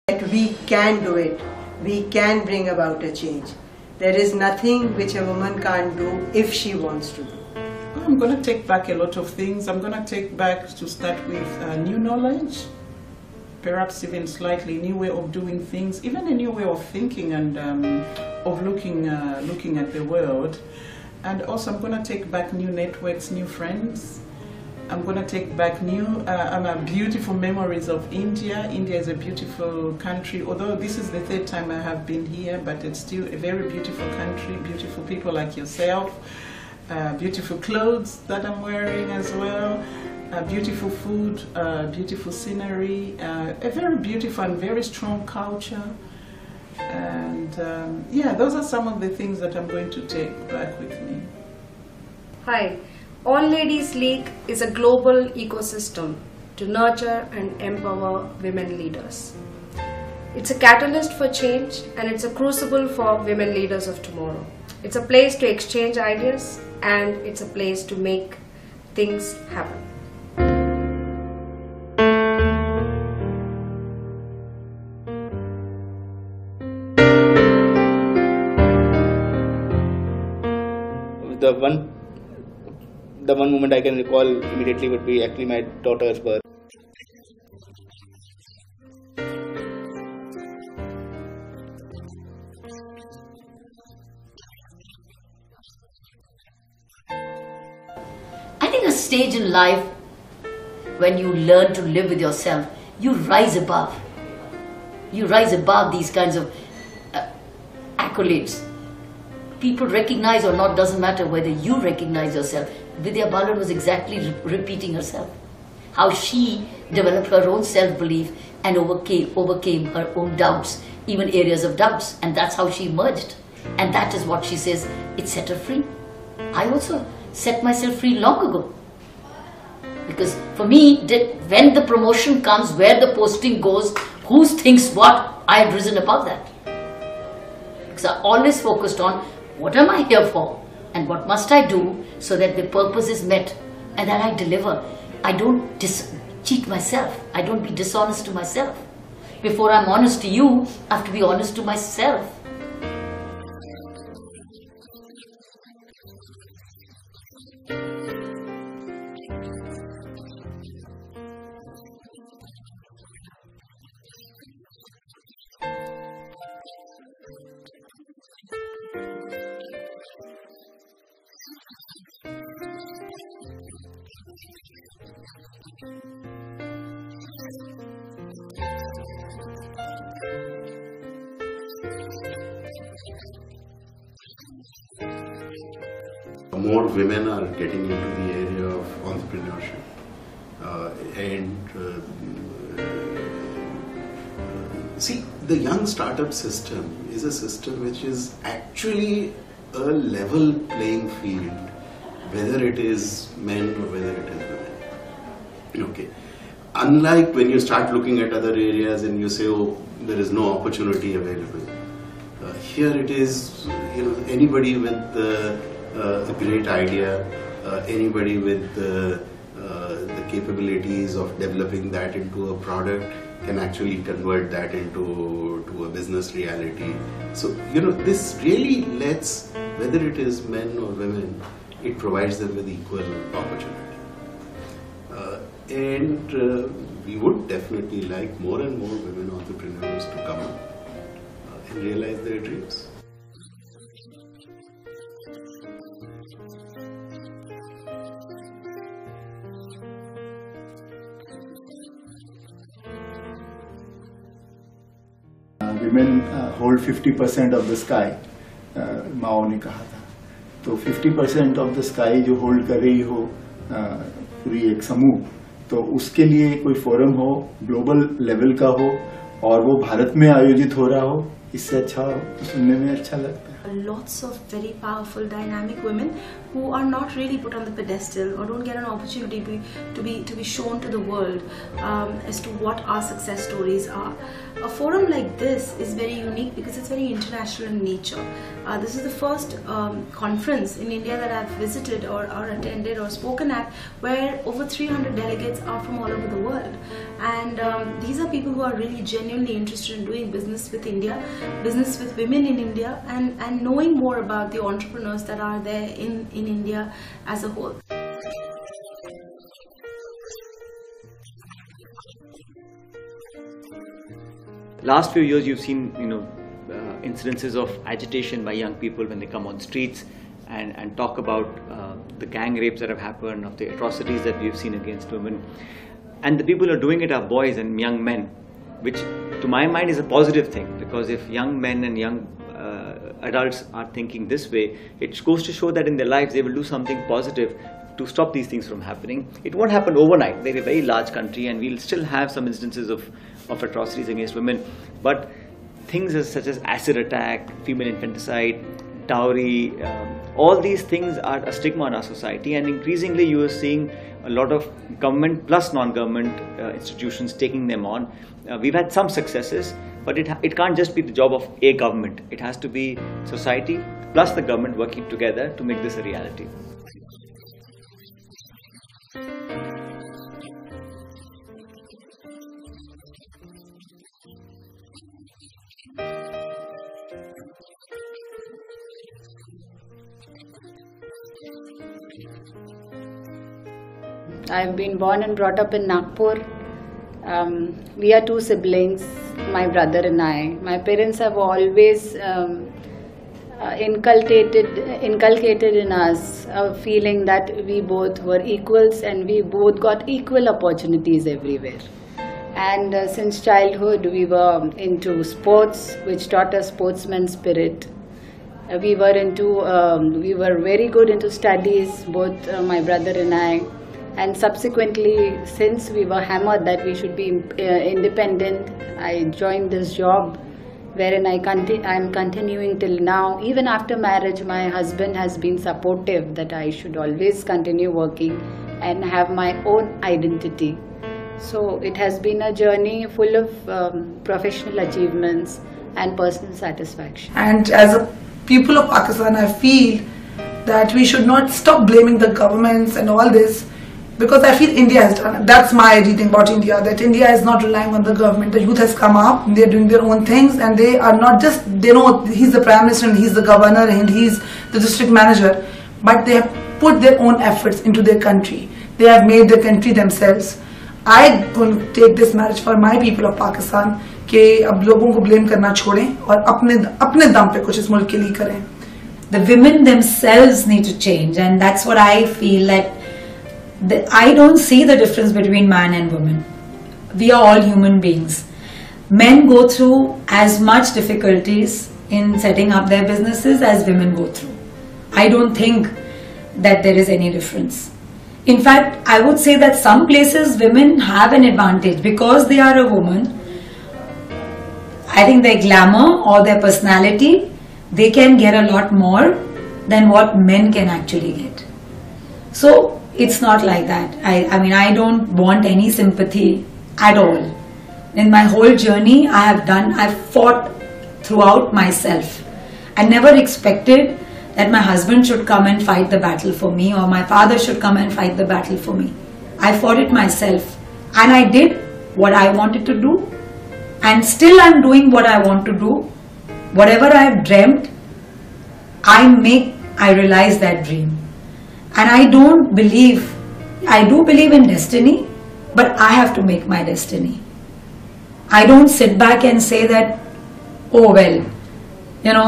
that we can do it. We can bring about a change. There is nothing which a woman can't do if she wants to do. I'm going to take back a lot of things. I'm going to take back, to start with, new knowledge, perhaps even slightly new way of doing things, even a new way of thinking and of looking at the world. And also I'm going to take back new networks, new friends. I'm going to take back beautiful memories of India. India is a beautiful country, although this is the third time I have been here, but it's still a very beautiful country, beautiful people like yourself, beautiful clothes that I'm wearing as well, beautiful food, beautiful scenery, a very beautiful and very strong culture. And yeah, those are some of the things that I'm going to take back with me. Hi, All Ladies League is a global ecosystem to nurture and empower women leaders. It's a catalyst for change and it's a crucible for women leaders of tomorrow. It's a place to exchange ideas and it's a place to make things happen. The one moment I can recall immediately would be actually my daughter's birth. I think a stage in life when you learn to live with yourself, you rise above. You rise above these kinds of accolades. People recognize or not, doesn't matter whether you recognize yourself. Vidya Balan was exactly repeating herself. How she developed her own self-belief and overcame her own doubts, even areas of doubts. And that's how she emerged. And that is what she says, it set her free. I also set myself free long ago. Because for me, when the promotion comes, where the posting goes, who thinks what, I had risen above that. Because I always focused on what am I here for and what must I do so that the purpose is met and that I deliver. I don't cheat myself. I don't be dishonest to myself. Before I'm honest to you, I have to be honest to myself. More women are getting into the area of entrepreneurship see, the young startup system is a system which is actually a level playing field, whether it is men or whether it is women. Okay. Unlike when you start looking at other areas and you say, oh, there is no opportunity available. Here it is, anybody with a great idea, anybody with the capabilities of developing that into a product can actually convert that into a business reality. So, this really lets, whether it is men or women, it provides them with equal opportunity. We would definitely like more and more women entrepreneurs to come up and realize their dreams. Women hold 50% of the sky, माओ ने कहा था. तो 50% of the sky जो hold कर रही हो पूरी एक समूह, तो उसके लिए कोई फोरम हो, ग्लोबल लेवल का हो और वो भारत में आयोजित हो रहा हो, इससे अच्छा सुनने में अच्छा लगता है. Lots of very powerful dynamic women who are not really put on the pedestal or don't get an opportunity to be shown to the world as to what our success stories are. A forum like this is very unique because it's very international in nature. This is the first conference in India that I've visited or attended or spoken at where over 300 delegates are from all over the world. And these are people who are really genuinely interested in doing business with India, business with women in India, and knowing more about the entrepreneurs that are there in India as a whole. Last few years, you've seen, incidences of agitation by young people when they come on streets and talk about the gang rapes that have happened, of the atrocities that we've seen against women. And the people who are doing it are boys and young men, which to my mind is a positive thing, because if young men and young adults are thinking this way, it goes to show that in their lives they will do something positive to stop these things from happening. It won't happen overnight. We're a very large country and we'll still have some instances of atrocities against women. But things such as acid attack, female infanticide, dowry, all these things are a stigma in our society, and increasingly you are seeing a lot of government plus non-government institutions taking them on. We've had some successes, but it can't just be the job of a government. It has to be society plus the government working together to make this a reality. I've been born and brought up in Nagpur. We are two siblings, my brother and I. My parents have always inculcated in us a feeling that we both were equals and we both got equal opportunities everywhere. And since childhood we were into sports, which taught us sportsman spirit. We were very good into studies, both my brother and I. And subsequently, since we were hammered that we should be independent, I joined this job wherein I'm continuing till now. Even after marriage, my husband has been supportive that I should always continue working and have my own identity. So it has been a journey full of professional achievements and personal satisfaction. And as a people of Pakistan, I feel that we should not stop blaming the governments and all this, because I feel India has done it. That's my reading about India, that India is not relying on the government. The youth has come up, they're doing their own things, and they are not just, they know he's the Prime Minister and he's the governor and he's the district manager, but they have put their own efforts into their country. They have made the country themselves. I'm going to take this message for my people of Pakistan कि अब लोगों को blame करना छोड़ें और अपने दम पे कुछ इस मुल्क के लिए करें. The women themselves need to change, and that's what I feel like. I don't see the difference between man and woman. We are all human beings. Men go through as much difficulties in setting up their businesses as women go through. I don't think that there is any difference. In fact, I would say that some places women have an advantage because they are a woman. I think their glamour or their personality, they can get a lot more than what men can actually get. So it's not like that. I mean, I don't want any sympathy at all. In my whole journey, I've fought throughout myself. I never expected that my husband should come and fight the battle for me, or my father should come and fight the battle for me. I fought it myself, and I did what I wanted to do, and still I'm doing what I want to do. Whatever I've dreamt, I realize that dream. And I do believe in destiny, but I have to make my destiny. I don't sit back and say that, oh well,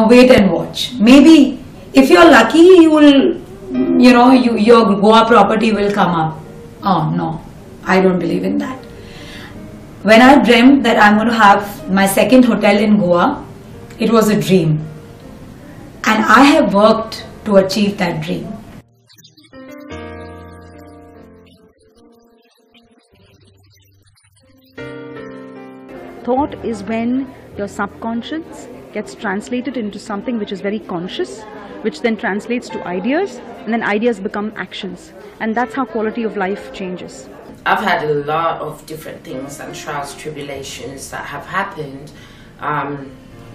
wait and watch. Maybe if you're lucky, you will, your Goa property will come up. Oh no, I don't believe in that. When I dreamt that I'm going to have my second hotel in Goa, it was a dream. And I have worked to achieve that dream. Thought is when your subconscious gets translated into something which is very conscious, which then translates to ideas, and then ideas become actions. And that's how quality of life changes. I've had a lot of different things and trials, tribulations that have happened.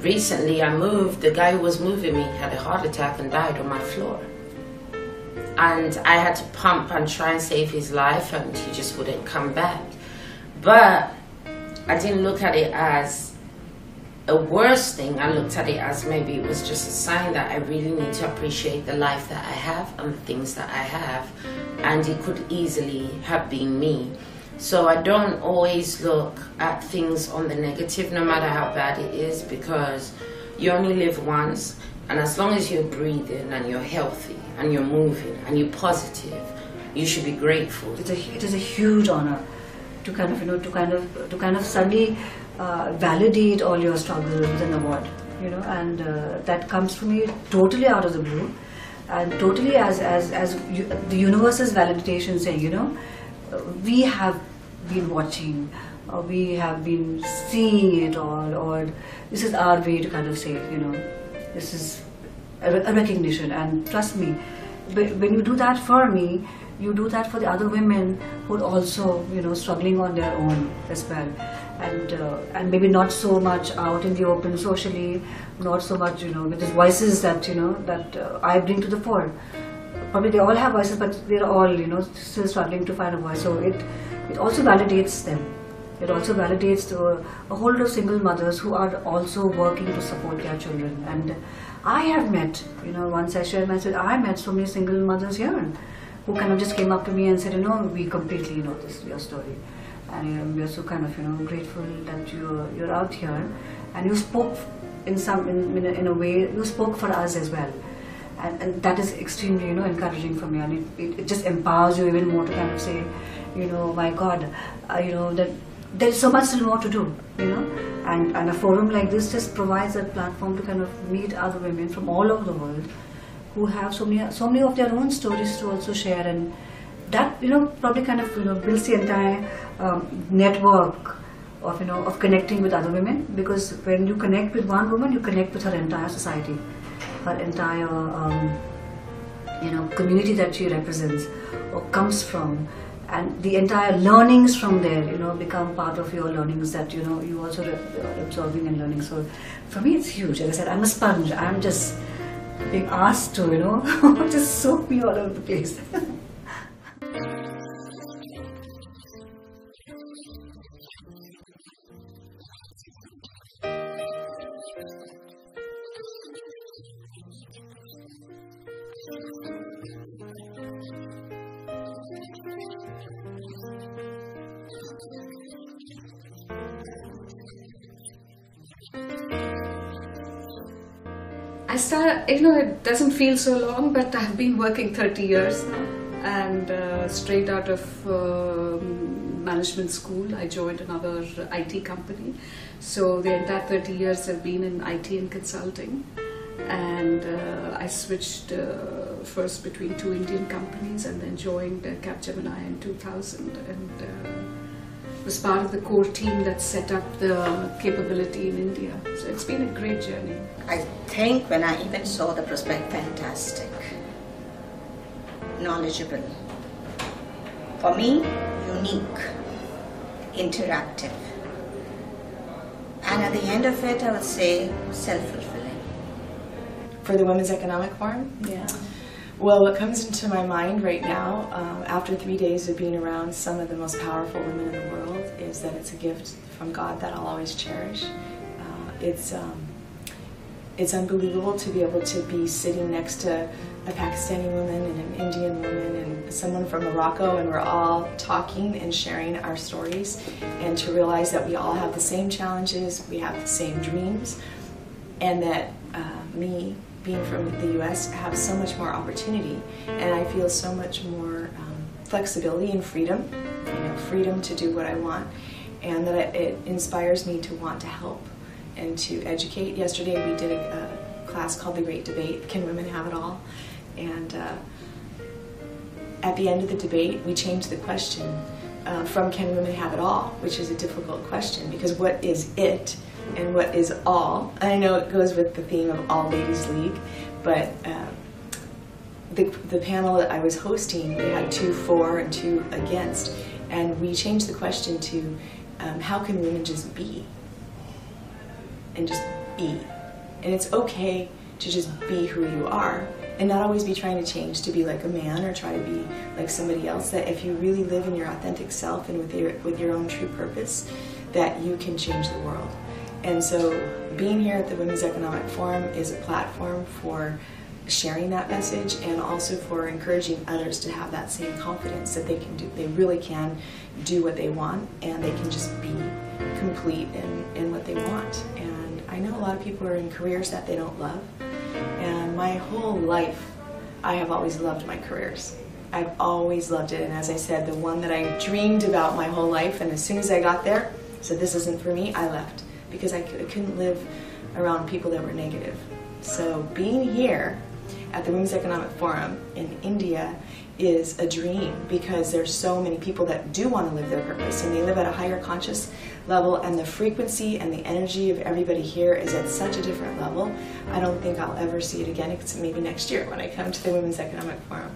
Recently I moved, the guy who was moving me had a heart attack and died on my floor. And I had to pump and try and save his life, and he just wouldn't come back. But I didn't look at it as a worse thing. I looked at it as maybe it was just a sign that I really need to appreciate the life that I have and the things that I have. And it could easily have been me. So I don't always look at things on the negative, no matter how bad it is, because you only live once. And as long as you're breathing and you're healthy and you're moving and you're positive, you should be grateful. It is a huge honor to kind of, to kind of suddenly validate all your struggles with an award, and that comes to me totally out of the blue, and totally as the universe's validation saying, we have been watching, or we have been seeing it all, or this is our way to kind of say, this is a recognition. And trust me, when you do that for me, you do that for the other women who are also, struggling on their own as well. And maybe not so much out in the open socially, not so much, with these voices that, that I bring to the fore. Probably they all have voices, but they're all, still struggling to find a voice. So it also validates them. It also validates a whole lot of single mothers who are also working to support their children. And I have met, once I shared my story, I met so many single mothers here who kind of just came up to me and said, we completely know your story. And we are so kind of, grateful that you're out here. And you spoke in a way, you spoke for us as well. And that is extremely, encouraging for me. And it just empowers you even more to kind of say, my God, that there's so much still more to do, and a forum like this just provides a platform to kind of meet other women from all over the world who have so many of their own stories to also share, and that probably kind of builds the entire network of connecting with other women, because when you connect with one woman, you connect with her entire society, her entire community that she represents or comes from. And the entire learnings from there, become part of your learnings that, you also are absorbing and learning. So for me, it's huge. As I said, I'm a sponge. I'm just being asked to, just soak me all over the place. It doesn't feel so long, but I've been working 30 years now, and straight out of management school, I joined another IT company. So the entire 30 years have been in IT and consulting, and I switched first between two Indian companies and then joined Capgemini in 2000, and was part of the core team that set up the capability in India. So it's been a great journey. I think when I even saw the prospect, fantastic, knowledgeable, for me, unique, interactive, and at the end of it, I would say self-fulfilling. For the Women's Economic Forum? Yeah. Well, what comes into my mind right now, after 3 days of being around some of the most powerful women in the world, is that it's a gift from God that I'll always cherish. It's unbelievable to be able to be sitting next to a Pakistani woman and an Indian woman and someone from Morocco, and we're all talking and sharing our stories, and to realize that we all have the same challenges, we have the same dreams, and that me, being from the US, have so much more opportunity, and I feel so much more flexibility and freedom, freedom to do what I want, and that it inspires me to want to help and to educate. Yesterday we did a class called The Great Debate, Can Women Have It All? And at the end of the debate we changed the question from Can Women Have It All? Which is a difficult question, because what is it and what is all? And I know it goes with the theme of All Ladies League, But the panel that I was hosting, we had 2 for and 2 against, and we changed the question to how can women just be? And just be. And it's okay to just be who you are and not always be trying to change to be like a man or try to be like somebody else. That if you really live in your authentic self and with your own true purpose, that you can change the world. And so being here at the Women's Economic Forum is a platform for sharing that message and also for encouraging others to have that same confidence that they can do, they really can do what they want, and they can just be complete in what they want. And I know a lot of people are in careers that they don't love, and my whole life I have always loved my careers. I've always loved it, and as I said, the one that I dreamed about my whole life, and as soon as I got there, said this isn't for me, I left, because I couldn't live around people that were negative. So being here at the Women's Economic Forum in India is a dream, because there's so many people that do want to live their purpose, and they live at a higher conscious level, and the frequency and the energy of everybody here is at such a different level. I don't think I'll ever see it again, except maybe next year when I come to the Women's Economic Forum.